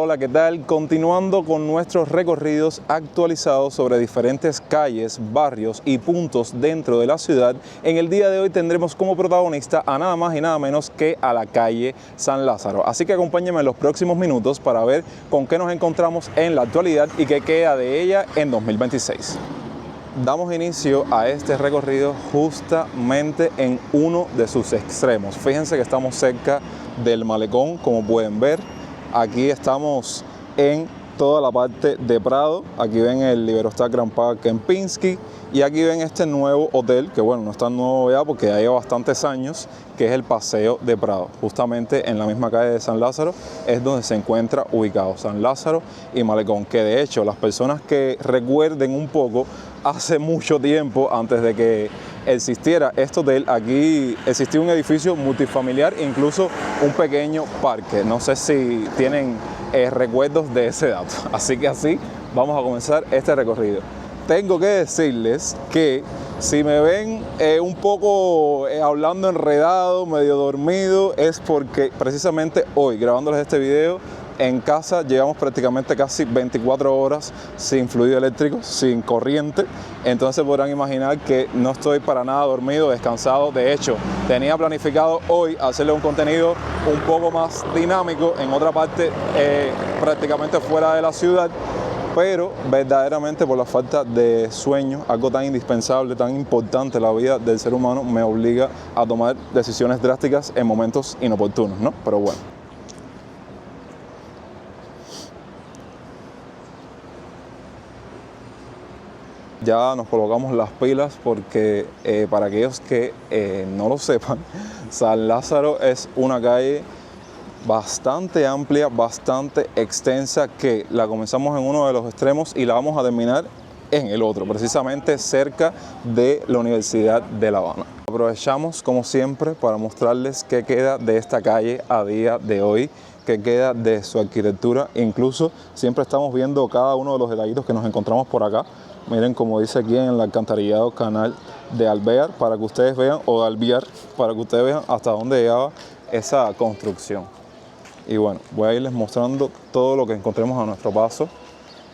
hola, ¿qué tal? Continuando con nuestros recorridos actualizados sobre diferentes calles, barrios y puntos dentro de la ciudad, en el día de hoy tendremos como protagonista a nada más y nada menos que a la calle San Lázaro. Así que acompáñenme en los próximos minutos para ver con qué nos encontramos en la actualidad y qué queda de ella en 2026. Damos inicio a este recorrido justamente en uno de sus extremos. Fíjense que estamos cerca del malecón, como pueden ver. Aquí estamos en toda la parte de Prado. Aquí ven el Iberostar Grand Park Kempinski y aquí ven este nuevo hotel, que bueno, no es tan nuevo ya porque ya lleva bastantes años, que es el Paseo de Prado. Justamente en la misma calle de San Lázaro es donde se encuentra ubicado San Lázaro y Malecón, que de hecho las personas que recuerden un poco, hace mucho tiempo, antes de que existiera este hotel, aquí existía un edificio multifamiliar, incluso un pequeño parque. No sé si tienen recuerdos de ese dato. Así que así vamos a comenzar este recorrido. Tengo que decirles que si me ven un poco hablando enredado, medio dormido, es porque precisamente hoy, grabándoles este video, en casa llevamos prácticamente casi 24 horas sin fluido eléctrico, sin corriente. Entonces podrán imaginar que no estoy para nada dormido, descansado. De hecho, tenía planificado hoy hacerle un contenido un poco más dinámico en otra parte, prácticamente fuera de la ciudad. Pero verdaderamente por la falta de sueño, algo tan indispensable, tan importante en la vida del ser humano, me obliga a tomar decisiones drásticas en momentos inoportunos, ¿no? Pero bueno. Ya nos colocamos las pilas porque para aquellos que no lo sepan, San Lázaro es una calle bastante amplia, bastante extensa, que la comenzamos en uno de los extremos y la vamos a terminar en el otro, precisamente cerca de la Universidad de La Habana. Aprovechamos como siempre para mostrarles qué queda de esta calle a día de hoy, qué queda de su arquitectura. Incluso siempre estamos viendo cada uno de los detallitos que nos encontramos por acá. Miren como dice aquí en el alcantarillado Canal de Alvear, para que ustedes vean, o de Alvear, para que ustedes vean hasta dónde llegaba esa construcción. Y bueno, voy a irles mostrando todo lo que encontremos a nuestro paso,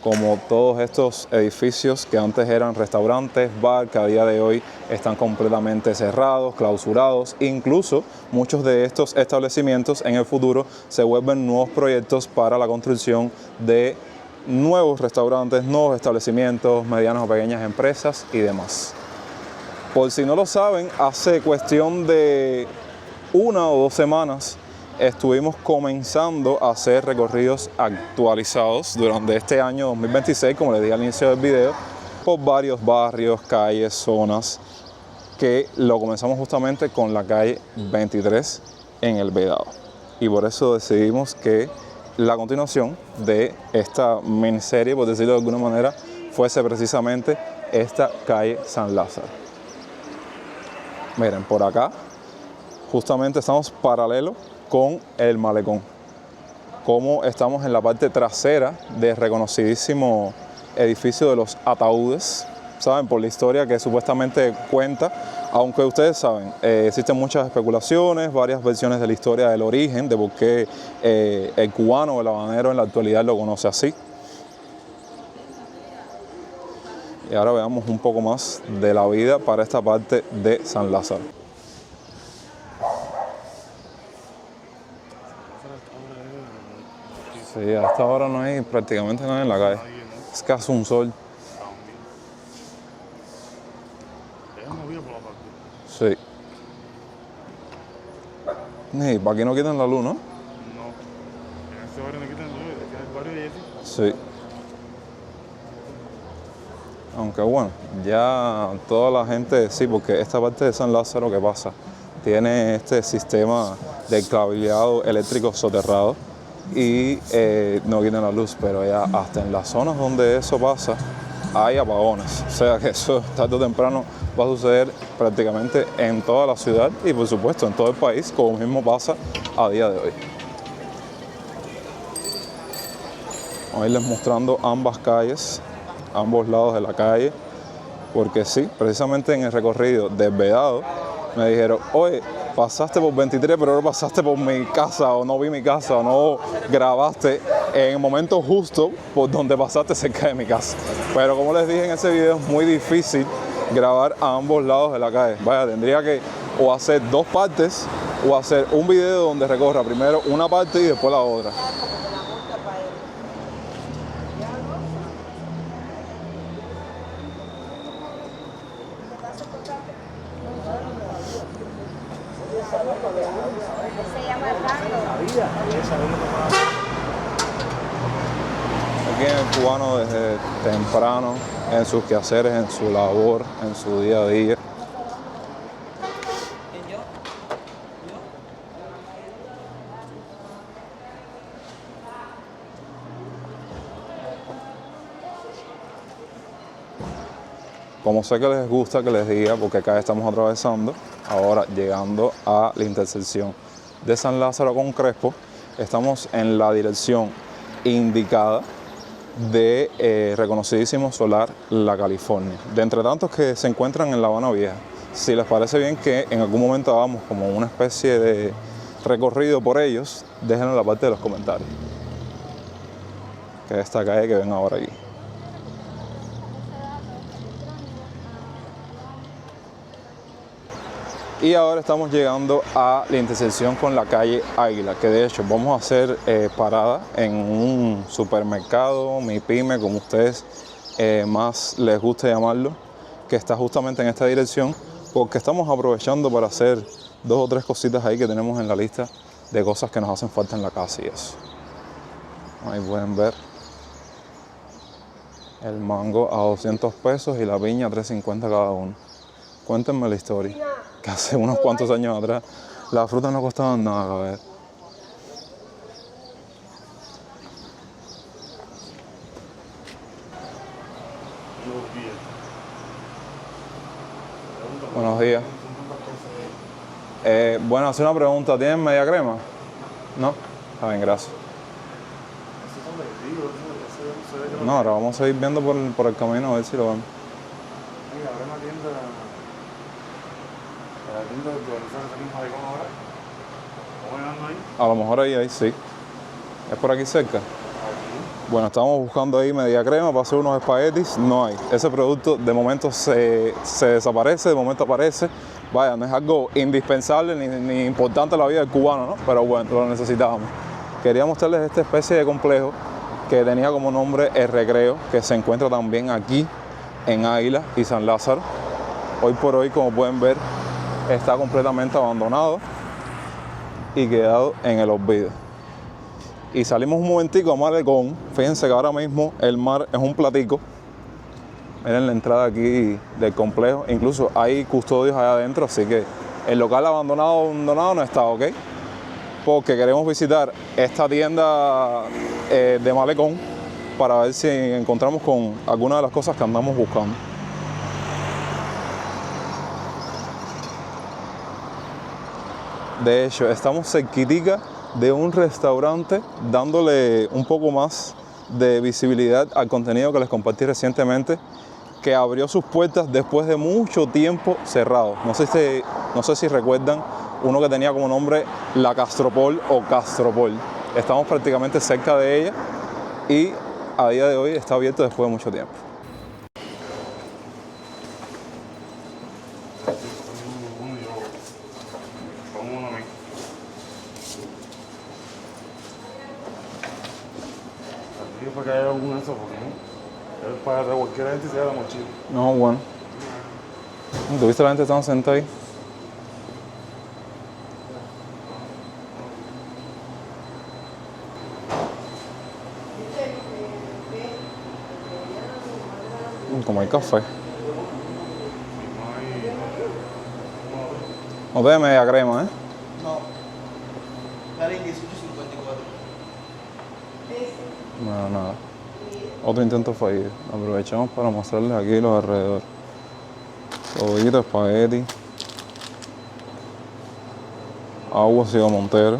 como todos estos edificios que antes eran restaurantes, bar, que a día de hoy están completamente cerrados, clausurados. Incluso muchos de estos establecimientos en el futuro se vuelven nuevos proyectos para la construcción de nuevos restaurantes, nuevos establecimientos, medianas o pequeñas empresas y demás. Por si no lo saben, hace cuestión de 1 o 2 semanas estuvimos comenzando a hacer recorridos actualizados durante este año 2026, como les dije al inicio del video, por varios barrios, calles, zonas, que lo comenzamos justamente con la calle 23 en El Vedado. Y por eso decidimos que la continuación de esta miniserie, por decirlo de alguna manera, fuese precisamente esta calle San Lázaro. Miren, por acá justamente estamos paralelo con el malecón, como estamos en la parte trasera del reconocidísimo edificio de los ataúdes, saben, por la historia que supuestamente cuenta, aunque ustedes saben, existen muchas especulaciones, varias versiones de la historia del origen, de por qué el cubano o el habanero en la actualidad lo conoce así. Y ahora veamos un poco más de la vida para esta parte de San Lázaro. Sí, a esta hora no hay prácticamente nada en la calle. Es casi un sol. Sí. Y para aquí no quitan la luz, ¿no? No. En este barrio no quitan la luz, aquí en el barrio de Sí. Jessy. Aunque bueno, ya toda la gente, sí, porque esta parte de San Lázaro, ¿qué pasa? Tiene este sistema de cableado eléctrico soterrado y no quitan la luz, pero ya hasta en las zonas donde eso pasa hay apagones. O sea que eso tarde o temprano va a suceder prácticamente en toda la ciudad y por supuesto en todo el país, como mismo pasa a día de hoy. Voy a irles mostrando ambas calles, ambos lados de la calle, porque sí, precisamente en el recorrido del Vedado me dijeron, oye, pasaste por 23, pero ahora pasaste por mi casa, o no vi mi casa, o no grabaste en el momento justo por donde pasaste cerca de mi casa. Pero como les dije en ese video, es muy difícil grabar a ambos lados de la calle. Vaya, tendría que o hacer dos partes o hacer un video donde recorra primero una parte y después la otra. Aquí en el cubano desde temprano, en sus quehaceres, en su labor, en su día a día. Como sé que les gusta que les diga, porque acá estamos atravesando, ahora llegando a la intersección de San Lázaro con Crespo, estamos en la dirección indicada de reconocidísimo solar La California. De entre tantos que se encuentran en La Habana Vieja, si les parece bien que en algún momento hagamos como una especie de recorrido por ellos, déjenlo en la parte de los comentarios. Que es esta calle que ven ahora aquí. Y ahora estamos llegando a la intersección con la calle Águila, que de hecho vamos a hacer parada en un supermercado, mi pyme, como ustedes más les guste llamarlo, que está justamente en esta dirección, porque estamos aprovechando para hacer dos o tres cositas ahí que tenemos en la lista de cosas que nos hacen falta en la casa y eso. Ahí pueden ver el mango a 200 pesos y la piña a 3.50 cada uno. Cuéntenme la historia, que hace unos cuantos años atrás las frutas no costaban nada, a ver. Buenos días. Bueno, hacer una pregunta, ¿tienen media crema? ¿No? Está bien, gracias. No, ahora vamos a ir viendo por el camino a ver si lo vemos. Habrá una tienda, la tienda de aquí Malecón ahora. ¿Cómo llegando ahí? A lo mejor ahí sí. ¿Es por aquí cerca? Aquí. Bueno, estamos buscando ahí media crema para hacer unos espaguetis. No hay. Ese producto de momento se desaparece, de momento aparece. Vaya, no es algo indispensable ni importante en la vida del cubano, ¿no? Pero bueno, lo necesitábamos. Quería mostrarles esta especie de complejo que tenía como nombre El Recreo, que se encuentra también aquí en Águila y San Lázaro. Hoy por hoy, como pueden ver, está completamente abandonado y quedado en el olvido. Y salimos un momentico a Malecón. Fíjense que ahora mismo el mar es un platico. Miren la entrada aquí del complejo. Incluso hay custodios allá adentro, así que el local abandonado no está, ¿ok? Porque queremos visitar esta tienda de Malecón para ver si encontramos con alguna de las cosas que andamos buscando. De hecho, estamos cerquitica de un restaurante dándole un poco más de visibilidad al contenido que les compartí recientemente, que abrió sus puertas después de mucho tiempo cerrado. No sé si recuerdan uno que tenía como nombre La Castropol o Castropol. Estamos prácticamente cerca de ella y a día de hoy está abierto después de mucho tiempo. Para que haya alguna de esas, porque no. Es para cualquier gente se da la mochila. No, bueno. ¿Tuviste la gente tan sentada ahí? Como hay café. No te de media crema, ¿eh? No. Dale 18.54. No, nada. Otro intento fallido. Aprovechamos para mostrarles aquí los alrededores. Todito, espagueti. Agua Ciudad Montero.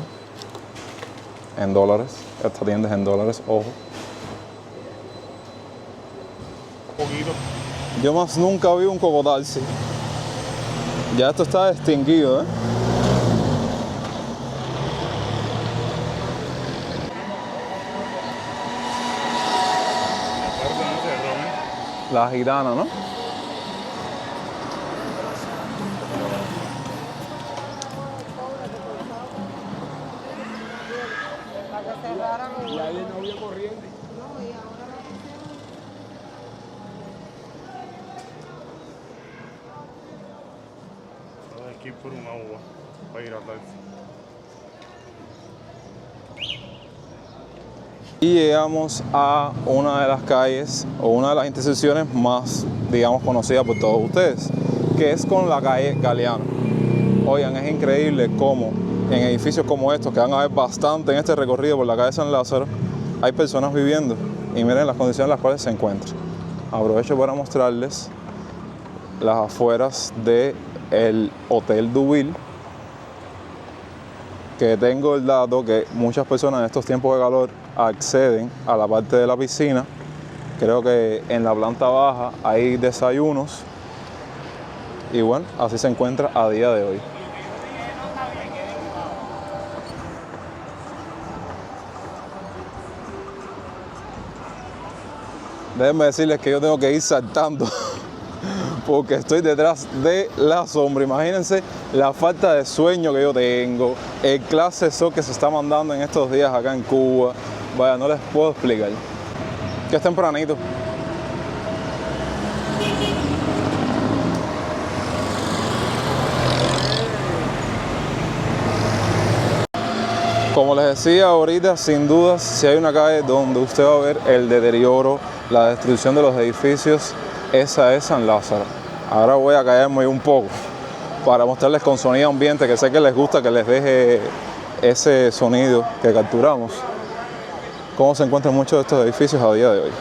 En dólares. Esta tienda es en dólares, ojo. Poquito. Yo más nunca vi un cocotaxi. Ya esto está extinguido, ¿eh? La gitana, ¿no? Y ahí no había corriente. Hay que ir por un agua para hidratarse. Y llegamos a una de las calles o una de las intersecciones más, digamos, conocidas por todos ustedes, que es con la calle Galeano. Oigan, es increíble cómo en edificios como estos, que van a ver bastante en este recorrido por la calle San Lázaro, hay personas viviendo y miren las condiciones en las cuales se encuentran. Aprovecho para mostrarles las afueras del Hotel Dubil, que tengo el dato que muchas personas en estos tiempos de calor acceden a la parte de la piscina. Creo que en la planta baja hay desayunos y bueno, así se encuentra a día de hoy. Déjenme decirles que yo tengo que ir saltando porque estoy detrás de la sombra. Imagínense la falta de sueño que yo tengo, el clase de sol que se está mandando en estos días acá en Cuba. Vaya, no les puedo explicar. Que es tempranito. Como les decía ahorita, sin duda, si hay una calle donde usted va a ver el deterioro, la destrucción de los edificios, esa es San Lázaro. Ahora voy a callarme un poco para mostrarles con sonido ambiente, que sé que les gusta que les deje ese sonido que capturamos, cómo se encuentran muchos de estos edificios a día de hoy.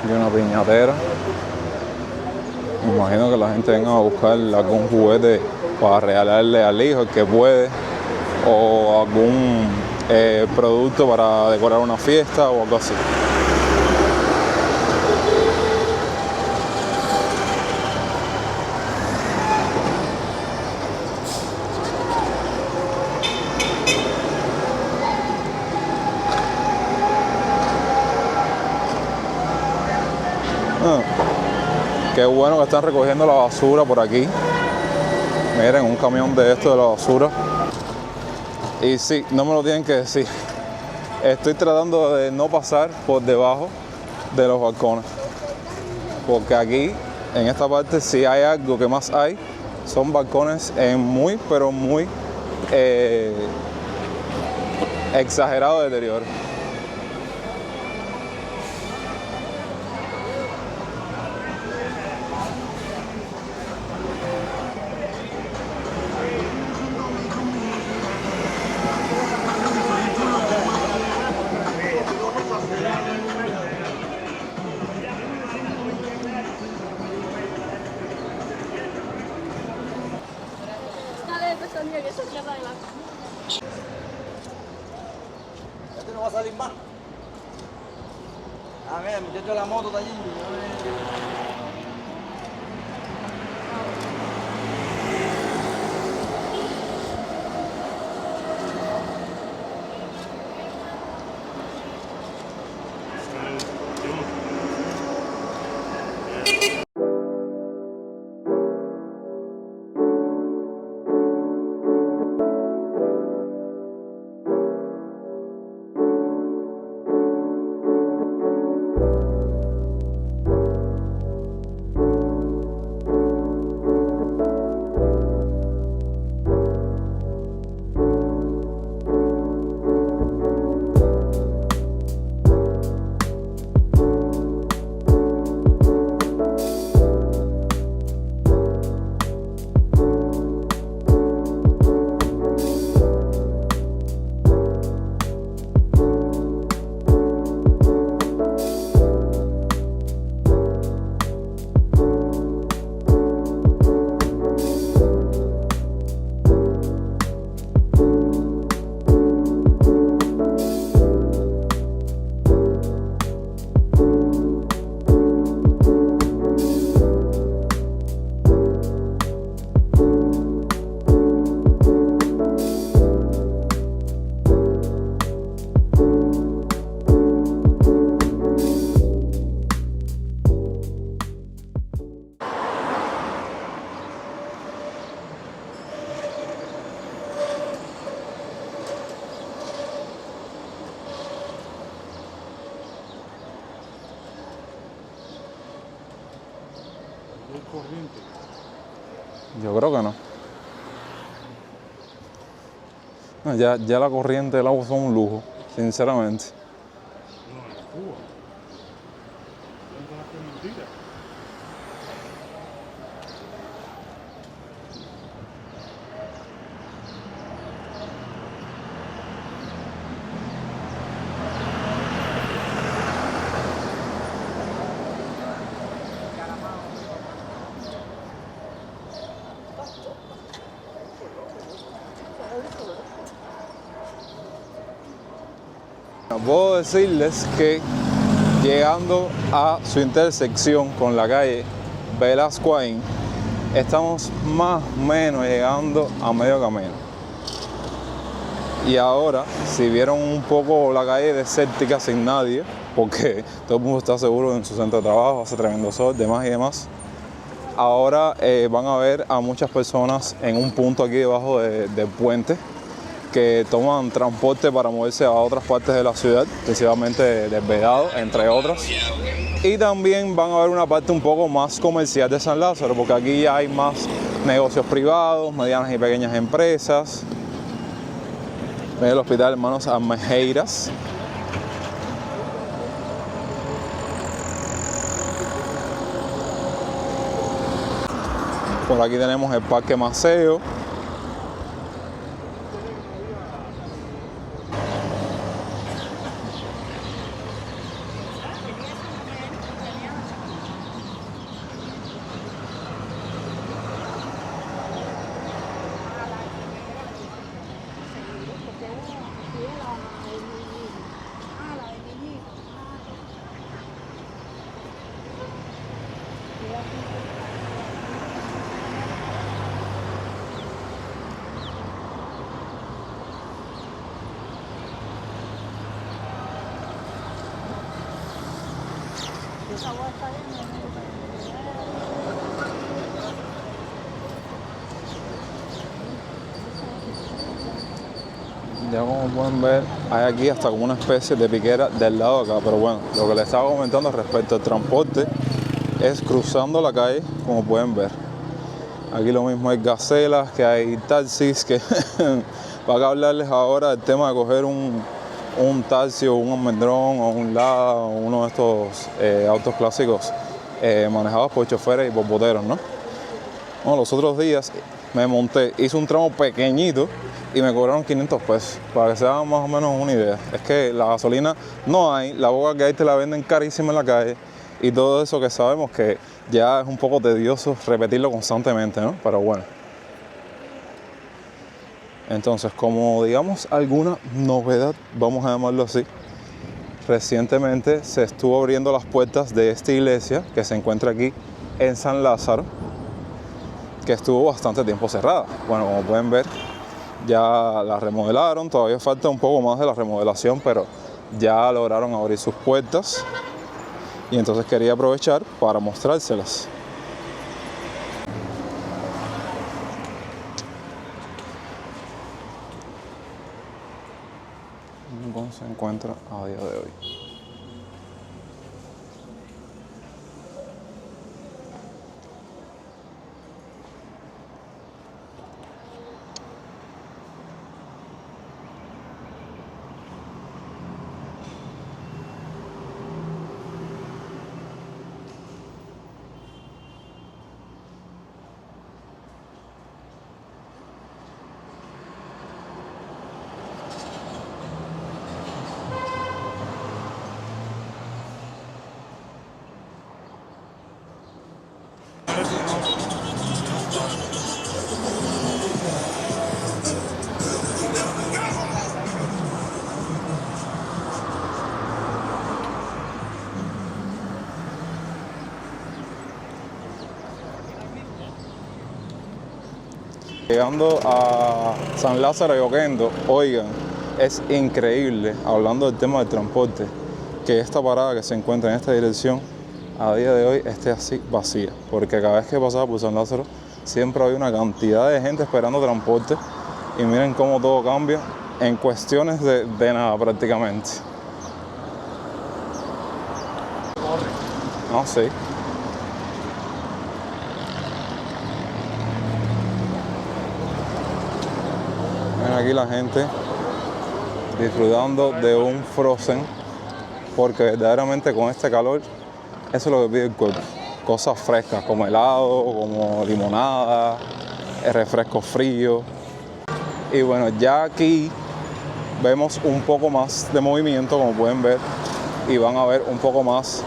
Y una piñatera. Me imagino que la gente venga a buscar algún juguete para regalarle al hijo, el que puede, o algún producto para decorar una fiesta o algo así. Qué bueno que están recogiendo la basura por aquí. Miren, un camión de esto de la basura. Y sí, no me lo tienen que decir. Estoy tratando de no pasar por debajo de los balcones. Porque aquí, en esta parte, si hay algo que más hay, son balcones en muy, pero muy exagerado deterioro. Este no va a salir más. Ah, mira, el muchacho de la moto está allí. hay corriente. Yo creo que no. No, ya la corriente del agua son un lujo, sinceramente. No, en Cuba. ¿Cuántas que mentira? Puedo decirles que llegando a su intersección con la calle Velascoaín, estamos más o menos llegando a medio camino. Y ahora, si vieron un poco la calle desértica sin nadie, porque todo el mundo está seguro en su centro de trabajo, hace tremendo sol, demás y demás, ahora van a ver a muchas personas en un punto aquí debajo del puente que toman transporte para moverse a otras partes de la ciudad, principalmente del Vedado, entre otras. Y también van a ver una parte un poco más comercial de San Lázaro, porque aquí ya hay más negocios privados, medianas y pequeñas empresas. Ven el Hospital Hermanos Armejeiras. Por aquí tenemos el Parque Maceo. Ya como pueden ver, hay aquí hasta como una especie de piquera del lado de acá, pero bueno, lo que les estaba comentando respecto al transporte es cruzando la calle, como pueden ver. Aquí lo mismo hay gacelas, que hay taxis, que para hablarles ahora del tema de coger un taxi o un almendrón o un Lada o uno de estos autos clásicos manejados por choferes y por boteros, ¿no? Bueno, los otros días me monté, hice un tramo pequeñito y me cobraron 500 pesos, para que se hagan más o menos una idea. Es que la gasolina no hay, la boca que hay te la venden carísima en la calle y todo eso que sabemos que ya es un poco tedioso repetirlo constantemente, ¿no? Pero bueno. Entonces, como digamos alguna novedad, vamos a llamarlo así, recientemente se estuvo abriendo las puertas de esta iglesia que se encuentra aquí en San Lázaro, que estuvo bastante tiempo cerrada. Bueno, como pueden ver, ya la remodelaron, todavía falta un poco más de la remodelación, pero ya lograron abrir sus puertas y entonces quería aprovechar para mostrárselas. ¿Cómo se encuentra a día de hoy? Llegando a San Lázaro y Oquendo, oigan, es increíble, hablando del tema del transporte, que esta parada que se encuentra en esta dirección a día de hoy esté así vacía, porque cada vez que pasaba por San Lázaro siempre había una cantidad de gente esperando transporte y miren cómo todo cambia en cuestiones de nada prácticamente. No, sí. aquí la gente disfrutando de un frozen, porque verdaderamente con este calor eso es lo que pide el cuerpo. Cosas frescas como helado, como limonada, refrescos fríos. Y bueno, ya aquí vemos un poco más de movimiento, como pueden ver, y van a ver un poco más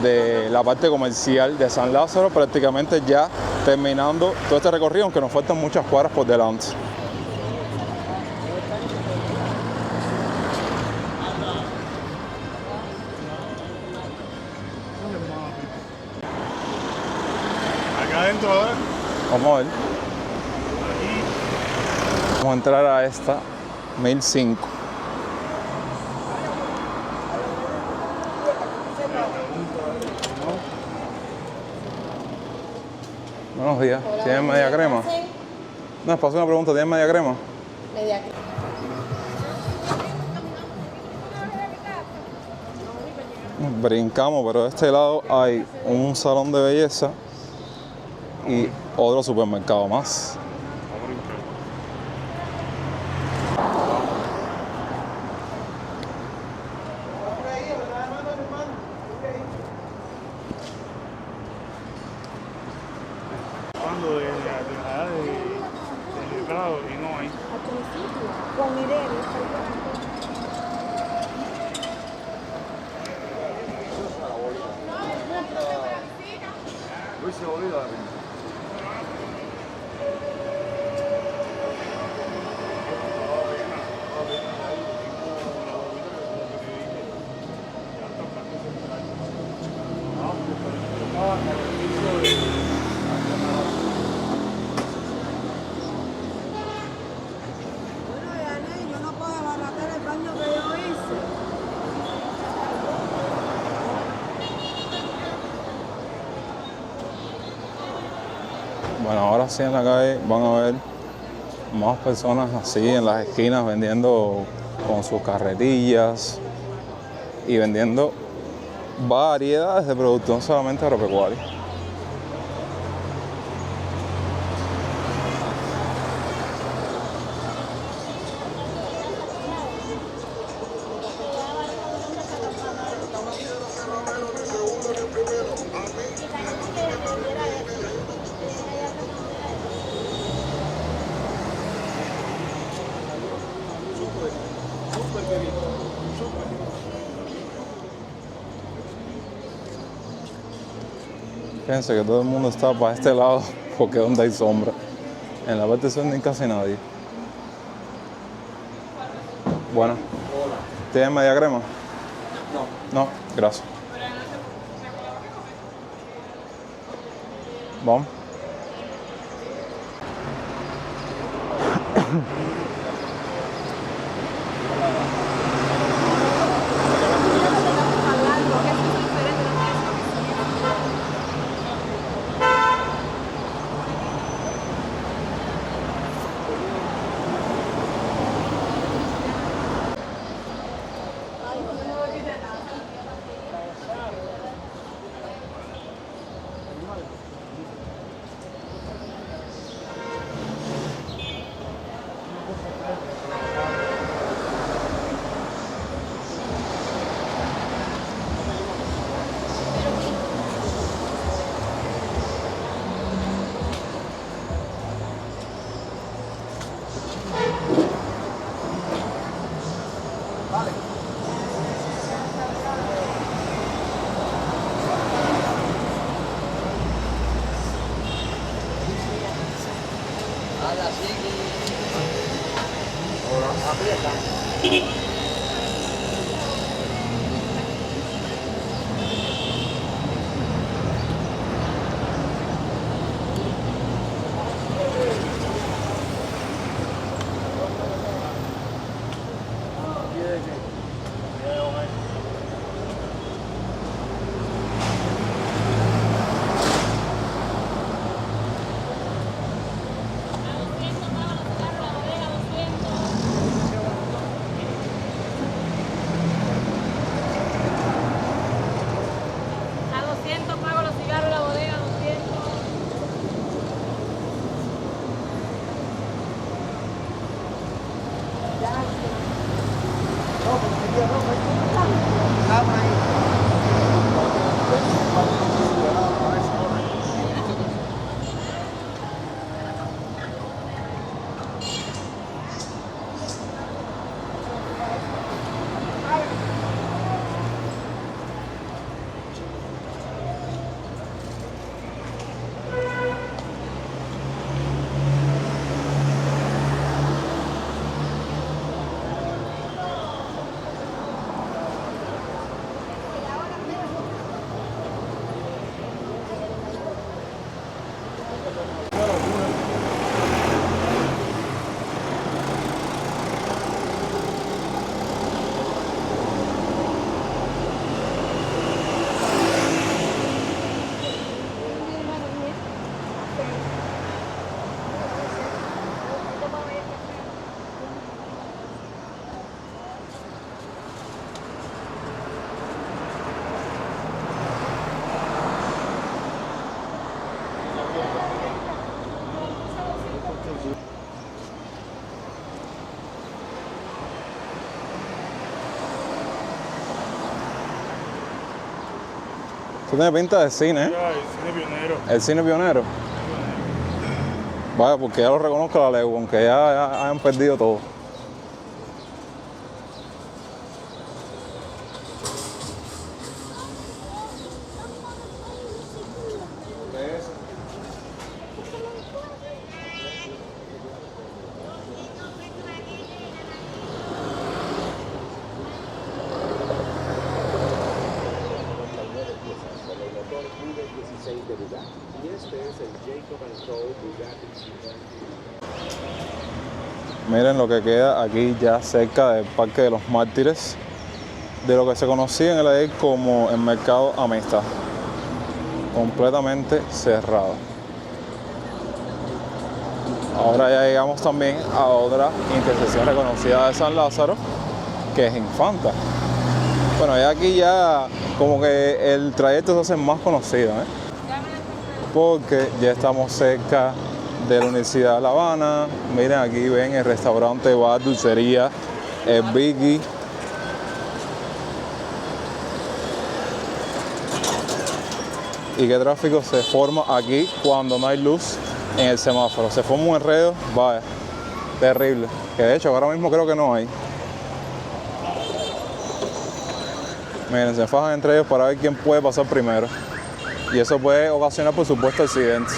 de la parte comercial de San Lázaro, prácticamente ya terminando todo este recorrido, aunque nos faltan muchas cuadras por delante. Acá adentro ahora. Vamos a ver. Vamos a entrar a esta 1005. Buenos días. ¿Tienen media crema? No, les paso una pregunta. ¿Tienen media crema? Media crema. Brincamos, pero de este lado hay un salón de belleza y otro supermercado más. Cuando de grado y no hay. Con Irene. Uy, se olvida la pinta. Bueno, Yané, yo no puedo abaratar el baño que yo hice. Bueno, ahora sí en la calle van a ver más personas así en las esquinas vendiendo con sus carretillas y vendiendo variedades de productos, no solamente agropecuarios. Fíjense que todo el mundo está para este lado porque es donde hay sombra. En la parte sur no hay casi nadie. Bueno, ¿tienen media crema? No. No, gracias. Vamos. Esto tiene pinta de cine, ¿eh? Ya, el cine pionero. El cine pionero. Vaya, porque ya lo reconozco a la legua, aunque ya hayan perdido todo. Miren lo que queda aquí ya cerca del Parque de los Mártires, de lo que se conocía en el ayer como el Mercado Amistad, completamente cerrado. Ahora ya llegamos también a otra intersección reconocida de San Lázaro, que es Infanta. Bueno, ya aquí ya como que el trayecto se hace más conocido, ¿eh? Porque ya estamos cerca de la Universidad de La Habana. Miren, aquí ven el restaurante, bar, dulcería, el Biggie. Y qué tráfico se forma aquí cuando no hay luz en el semáforo. Se forma un enredo, vaya, terrible. Que de hecho ahora mismo creo que no hay. Miren, se fajan entre ellos para ver quién puede pasar primero. Y eso puede ocasionar, por supuesto, accidentes.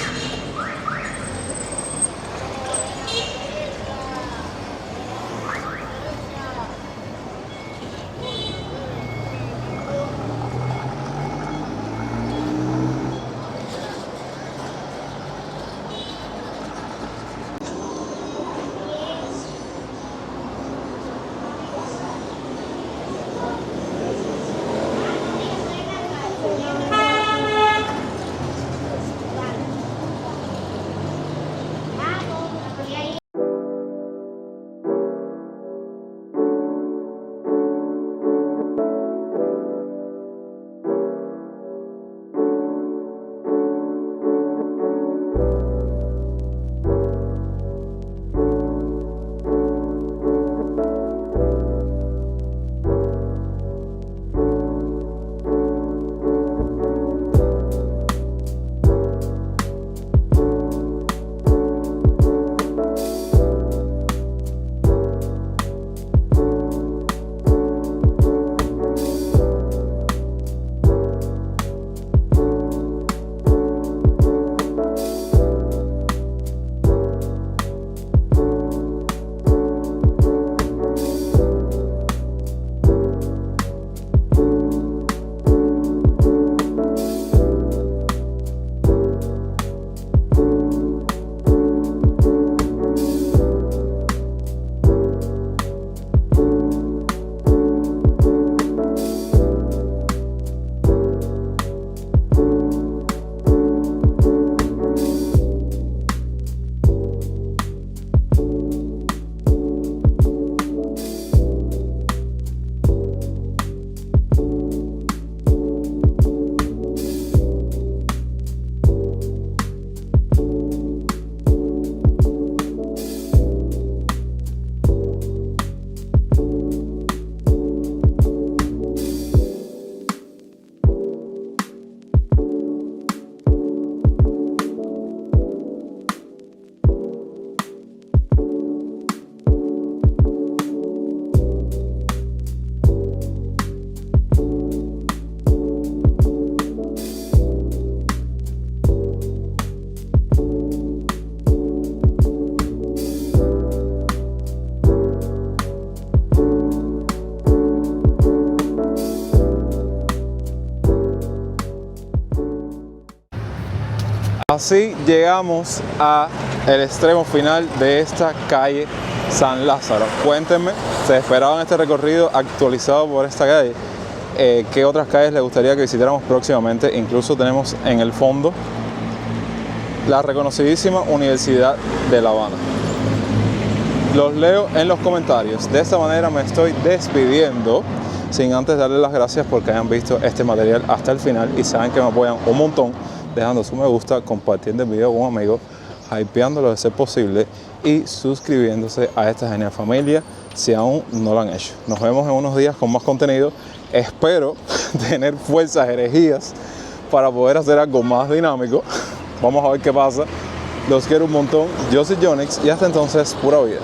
Así llegamos al extremo final de esta calle San Lázaro. Cuéntenme, ¿se esperaban este recorrido actualizado por esta calle? ¿Qué otras calles les gustaría que visitáramos próximamente? Incluso tenemos en el fondo la reconocidísima Universidad de La Habana. Los leo en los comentarios. De esta manera me estoy despidiendo, sin antes darles las gracias porque hayan visto este material hasta el final y saben que me apoyan un montón dejando su me gusta, compartiendo el video con un amigo, hypeándolo de ser posible y suscribiéndose a esta genial familia si aún no lo han hecho. Nos vemos en unos días con más contenido. Espero tener fuerzas, energías para poder hacer algo más dinámico. Vamos a ver qué pasa. Los quiero un montón. Yo soy Jonix y hasta entonces, pura vida.